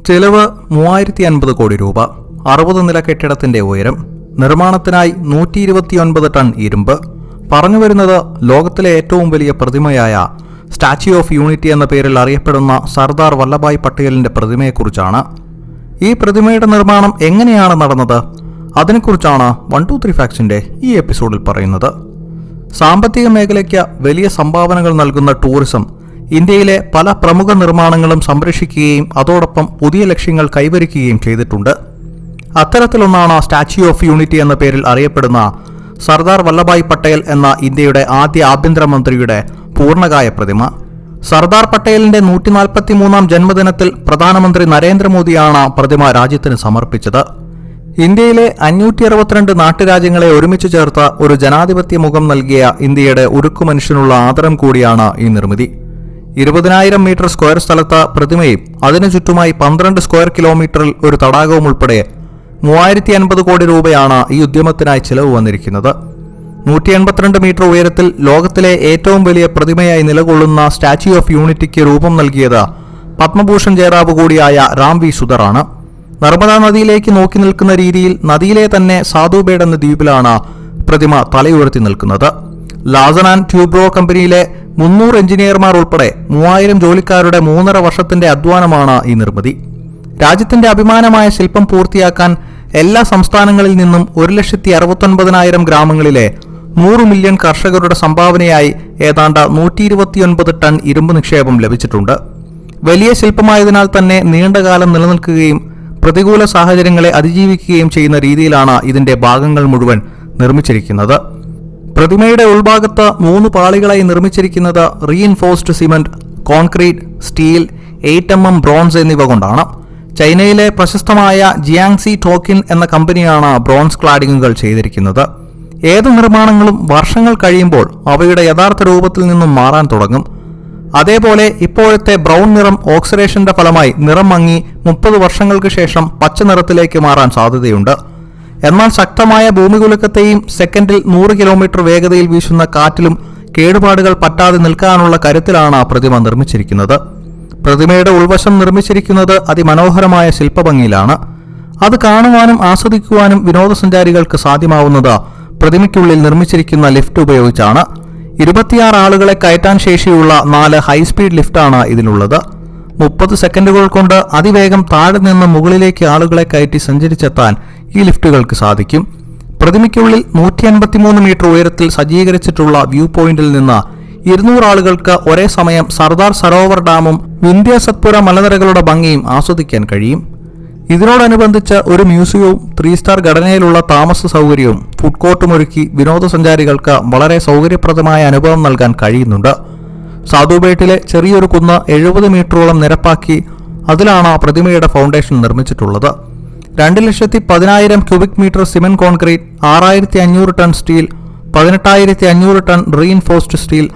ചെലവ് 3050 കോടി രൂപ, 60 നില കെട്ടിടത്തിന്റെ ഉയരം, നിർമ്മാണത്തിനായി 129 ടൺ ഇരുമ്പ്. പറഞ്ഞു വരുന്നത് ലോകത്തിലെ ഏറ്റവും വലിയ പ്രതിമയായ സ്റ്റാച്യു ഓഫ് യൂണിറ്റി എന്ന പേരിൽ അറിയപ്പെടുന്ന സർദാർ വല്ലഭായ് പട്ടേലിന്റെ പ്രതിമയെക്കുറിച്ചാണ്. ഈ പ്രതിമയുടെ നിർമ്മാണം എങ്ങനെയാണ് നടന്നത്, അതിനെക്കുറിച്ചാണ് 123 ഫാക്ട്സിന്റെ ഈ എപ്പിസോഡിൽ പറയുന്നത്. സാമ്പത്തിക മേഖലയ്ക്ക് വലിയ സംഭാവനകൾ നൽകുന്ന ടൂറിസം ഇന്ത്യയിലെ പല പ്രമുഖ നിർമ്മാണങ്ങളും സംരക്ഷിക്കുകയും അതോടൊപ്പം പുതിയ ലക്ഷ്യങ്ങൾ കൈവരിക്കുകയും ചെയ്തിട്ടുണ്ട്. അത്തരത്തിലൊന്നാണ് സ്റ്റാച്യു ഓഫ് യൂണിറ്റി എന്ന പേരിൽ അറിയപ്പെടുന്ന സർദാർ വല്ലഭായ് പട്ടേൽ എന്ന ഇന്ത്യയുടെ ആദ്യ ആഭ്യന്തരമന്ത്രിയുടെ പൂർണ്ണകായ പ്രതിമ. സർദാർ പട്ടേലിന്റെ 143-ാം ജന്മദിനത്തിൽ പ്രധാനമന്ത്രി നരേന്ദ്രമോദിയാണ് പ്രതിമ രാജ്യത്തിന് സമർപ്പിച്ചത്. ഇന്ത്യയിലെ 562 നാട്ടുരാജ്യങ്ങളെ ഒരുമിച്ച് ചേർത്ത ഒരു ജനാധിപത്യ മുഖം നൽകിയ ഇന്ത്യയുടെ ഉരുക്കുമനുഷ്യനുള്ള ആദരം കൂടിയാണ് ഈ നിർമ്മിതി. 20,000 മീറ്റർ സ്ക്വയർ സ്ഥലത്ത് പ്രതിമയും അതിനു ചുറ്റുമായി 12 സ്ക്വയർ കിലോമീറ്ററിൽ ഒരു തടാകവും ഉൾപ്പെടെ 3050 കോടി രൂപയാണ് ഈ ഉദ്യമത്തിനായി ചെലവ് വന്നിരിക്കുന്നത്. 182 മീറ്റർ ഉയരത്തിൽ ലോകത്തിലെ ഏറ്റവും വലിയ പ്രതിമയായി നിലകൊള്ളുന്ന സ്റ്റാച്യു ഓഫ് യൂണിറ്റിക്ക് രൂപം നൽകിയത് പത്മഭൂഷൺ ജേതാവ് കൂടിയായ റാം വി സുധറാണ്. നർമ്മദാ നദിയിലേക്ക് നോക്കി നിൽക്കുന്ന രീതിയിൽ നദിയിലെ തന്നെ സാധുബേഡ് എന്ന ദ്വീപിലാണ് പ്രതിമ തലയുയർത്തി നിൽക്കുന്നത്. ലാസൻ ആൻഡ് ട്യൂബ്രോ കമ്പനിയിലെ 300 എഞ്ചിനീയർമാർ ഉൾപ്പെടെ 3000 ജോലിക്കാരുടെ 3.5 വർഷത്തിന്റെ അധ്വാനമാണ് ഈ നിർമ്മിതി. രാജ്യത്തിന്റെ അഭിമാനമായ ശില്പം പൂർത്തിയാക്കാൻ എല്ലാ സംസ്ഥാനങ്ങളിൽ നിന്നും 1,69,000 ഗ്രാമങ്ങളിലെ 100 മില്യൺ കർഷകരുടെ സംഭാവനയായി ഏതാണ്ട് 129 ടൺ ഇരുമ്പ് നിക്ഷേപം ലഭിച്ചിട്ടുണ്ട്. വലിയ ശില്പമായതിനാൽ തന്നെ നീണ്ടകാലം നിലനിൽക്കുകയും പ്രതികൂല സാഹചര്യങ്ങളെ അതിജീവിക്കുകയും ചെയ്യുന്ന രീതിയിലാണ് ഇതിന്റെ ഭാഗങ്ങൾ മുഴുവൻ നിർമ്മിച്ചിരിക്കുന്നത്. പ്രതിമയുടെ ഉൾഭാഗത്ത് 3 പാളികളായി നിർമ്മിച്ചിരിക്കുന്നത് reinforced cement, concrete, steel, 8mm bronze എന്നിവ കൊണ്ടാണ്. ചൈനയിലെ പ്രശസ്തമായ ജിയാങ്സി ടോക്കിൻ എന്ന കമ്പനിയാണ് ബ്രോൺസ് ക്ലാഡിങ്ങുകൾ ചെയ്തിരിക്കുന്നത്. ഏത് നിർമ്മാണങ്ങളും വർഷങ്ങൾ കഴിയുമ്പോൾ അവയുടെ യഥാർത്ഥ രൂപത്തിൽ നിന്നും മാറാൻ തുടങ്ങും. അതേപോലെ ഇപ്പോഴത്തെ ബ്രൗൺ നിറം ഓക്സിഡേഷന്റെ ഫലമായി നിറം മങ്ങി 30 വർഷങ്ങൾക്ക് ശേഷം പച്ച നിറത്തിലേക്ക് മാറാൻ സാധ്യതയുണ്ട്. എന്നാൽ ശക്തമായ ഭൂമികുലുക്കത്തെയും സെക്കൻഡിൽ 100 കിലോമീറ്റർ വേഗതയിൽ വീശുന്ന കാറ്റിലും കേടുപാടുകൾ പറ്റാതെ നിൽക്കാനുള്ള കരുത്തിലാണ് പ്രതിമ നിർമ്മിച്ചിരിക്കുന്നത്. പ്രതിമയുടെ ഉൾവശം നിർമ്മിച്ചിരിക്കുന്നത് അതിമനോഹരമായ ശില്പഭംഗിയിലാണ്. അത് കാണുവാനും ആസ്വദിക്കുവാനും വിനോദസഞ്ചാരികൾക്ക് സാധ്യമാവുന്നത് പ്രതിമയ്ക്കുള്ളിൽ നിർമ്മിച്ചിരിക്കുന്ന ലിഫ്റ്റ് ഉപയോഗിച്ചാണ്. 26 ആളുകളെ കയറ്റാൻ ശേഷിയുള്ള 4 ഹൈസ്പീഡ് ലിഫ്റ്റാണ് ഇതിലുള്ളത്. 30 സെക്കൻഡുകൾ കൊണ്ട് അതിവേഗം താഴെ നിന്ന് മുകളിലേക്ക് ആളുകളെ കയറ്റി സഞ്ചരിച്ചെത്താൻ ഈ ലിഫ്റ്റുകൾക്ക് സാധിക്കും. പ്രതിമയ്ക്കുള്ളിൽ 183 മീറ്റർ ഉയരത്തിൽ സജ്ജീകരിച്ചിട്ടുള്ള വ്യൂ പോയിന്റിൽ നിന്ന് 200 ആളുകൾക്ക് ഒരേ സമയം സർദാർ സരോവർ ഡാമും വിന്ധ്യ സത്പുര മലനിരകളുടെ ഭംഗിയും ആസ്വദിക്കാൻ കഴിയും. ഇതിനോടനുബന്ധിച്ച് ഒരു മ്യൂസിയവും 3 സ്റ്റാർ ഘടനയിലുള്ള താമസ സൗകര്യവും ഫുഡ് കോർട്ടും ഒരുക്കി വിനോദസഞ്ചാരികൾക്ക് വളരെ സൗകര്യപ്രദമായ അനുഭവം നൽകാൻ കഴിയുന്നുണ്ട്. സാധുബേട്ടിലെ ചെറിയൊരു കുന്ന് 70 മീറ്ററോളം നിരപ്പാക്കി അതിലാണ് പ്രതിമയുടെ ഫൗണ്ടേഷൻ നിർമ്മിച്ചിട്ടുള്ളത്. 2,10,000 cubic metre cement concrete, 6,500 ton steel, 18,500 ton reinforced steel,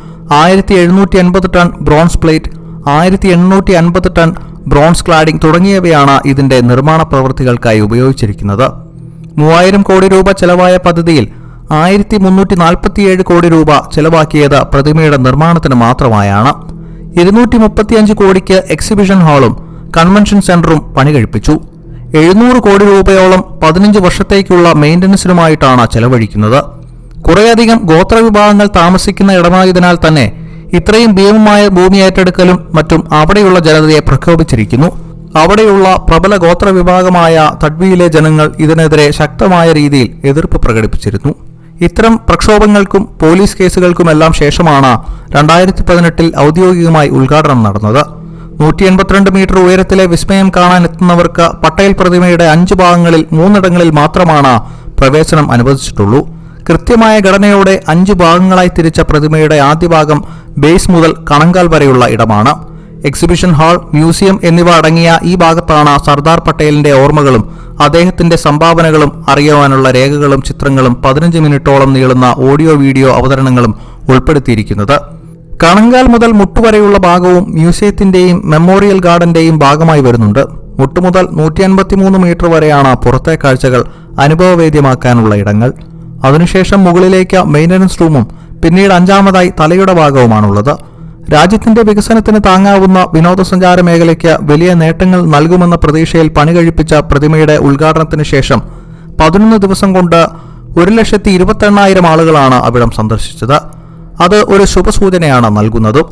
1,780 ton bronze plate, 1,850 ton bronze cladding തുടങ്ങിയവയാണ് ഇതിന്റെ നിർമ്മാണ പ്രവൃത്തികൾക്കായി ഉപയോഗിച്ചിരിക്കുന്നത്. 3000 കോടി രൂപ ചെലവായ പദ്ധതിയിൽ 1,347 കോടി രൂപ ചെലവാക്കിയത് പ്രതിമയുടെ നിർമ്മാണത്തിന് മാത്രമായാണ്. 235 കോടിക്ക് എക്സിബിഷൻ ഹാളും കൺവെൻഷൻ സെന്ററും പണി കഴിപ്പിച്ചു. 700 കോടി രൂപയോളം 15 വർഷത്തേക്കുള്ള മെയിൻ്റനൻസിനുമായിട്ടാണ് ചെലവഴിക്കുന്നത്. കുറേയധികം ഗോത്രവിഭാഗങ്ങൾ താമസിക്കുന്ന ഇടമായതിനാൽ തന്നെ ഇത്രയും ഭീമമായ ഭൂമി ഏറ്റെടുക്കലും മറ്റും അവിടെയുള്ള ജനതയെ പ്രക്ഷോഭിച്ചിരിക്കുന്നു. അവിടെയുള്ള പ്രബല ഗോത്രവിഭാഗമായ തഡ്വിയിലെ ജനങ്ങൾ ഇതിനെതിരെ ശക്തമായ രീതിയിൽ എതിർപ്പ് പ്രകടിപ്പിച്ചിരുന്നു. ഇത്തരം പ്രക്ഷോഭങ്ങൾക്കും പോലീസ് കേസുകൾക്കുമെല്ലാം ശേഷമാണ് 2018 ഔദ്യോഗികമായി ഉദ്ഘാടനം നടന്നത്. 182 മീറ്റർ ഉയരത്തിലെ വിസ്മയം കാണാൻ എത്തുന്നവർക്ക് പട്ടേൽ പ്രതിമയുടെ 5 ഭാഗങ്ങളിൽ 3 മാത്രമാണ് പ്രവേശനം അനുവദിച്ചിട്ടുള്ളൂ. കൃത്യമായ ഘടനയോടെ 5 ഭാഗങ്ങളായി തിരിച്ച പ്രതിമയുടെ ആദ്യ ഭാഗം ബേസ് മുതൽ കണങ്കാൽ വരെയുള്ള ഇടമാണ്. എക്സിബിഷൻ ഹാൾ, മ്യൂസിയം എന്നിവ അടങ്ങിയ ഈ ഭാഗത്താണ് സർദാർ പട്ടേലിന്റെ ഓർമ്മകളും അദ്ദേഹത്തിന്റെ സംഭാവനകളും അറിയുവാനുള്ള രേഖകളും ചിത്രങ്ങളും 15 മിനിറ്റോളം നീളുന്ന ഓഡിയോ വീഡിയോ അവതരണങ്ങളും ഉൾപ്പെടുത്തിയിരിക്കുന്നത്. കണങ്കാൽ മുതൽ മുട്ടുവരെയുള്ള ഭാഗവും മ്യൂസിയത്തിന്റെയും മെമ്മോറിയൽ ഗാർഡന്റെയും ഭാഗമായി വരുന്നുണ്ട്. മുട്ടുമുതൽ 153 മീറ്റർ വരെയാണ് പുറത്തെ കാഴ്ചകൾ അനുഭവവേദ്യമാക്കാനുള്ള ഇടങ്ങൾ. അതിനുശേഷം മുകളിലേക്ക് മെയിൻ്റനൻസ് റൂമും പിന്നീട് 5ാമതായി തലയുടെ ഭാഗവുമാണുള്ളത്. രാജ്യത്തിന്റെ വികസനത്തിന് താങ്ങാവുന്ന വിനോദസഞ്ചാര മേഖലയ്ക്ക് വലിയ നേട്ടങ്ങൾ നൽകുമെന്ന പ്രതീക്ഷയിൽ പണികഴിപ്പിച്ച പ്രതിമയുടെ ഉദ്ഘാടനത്തിന് ശേഷം 11 ദിവസം കൊണ്ട് 1,28,000 ആളുകളാണ് അവിടം സന്ദർശിച്ചത്. അത് ഒരു ശുഭസൂചനയാണ് നൽകുന്നത്.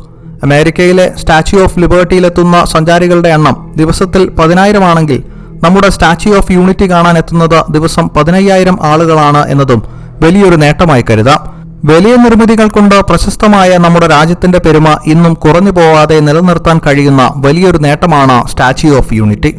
അമേരിക്കയിലെ സ്റ്റാച്യു ഓഫ് ലിബർട്ടിയിലെത്തുന്ന സഞ്ചാരികളുടെ എണ്ണം ദിവസത്തിൽ 10,000 ആണെങ്കിൽ നമ്മുടെ സ്റ്റാച്യു ഓഫ് യൂണിറ്റി കാണാൻ എത്തുന്നത് ദിവസം 15,000 ആളുകളാണ് എന്നതും വലിയൊരു നേട്ടമായി കരുതാം. വലിയ നിർമ്മിതികൾ കൊണ്ട് പ്രശസ്തമായ നമ്മുടെ രാജ്യത്തിന്റെ പെരുമ ഇന്നും കുറഞ്ഞു പോവാതെ നിലനിർത്താൻ കഴിയുന്ന വലിയൊരു നേട്ടമാണ് സ്റ്റാച്യു ഓഫ് യൂണിറ്റി.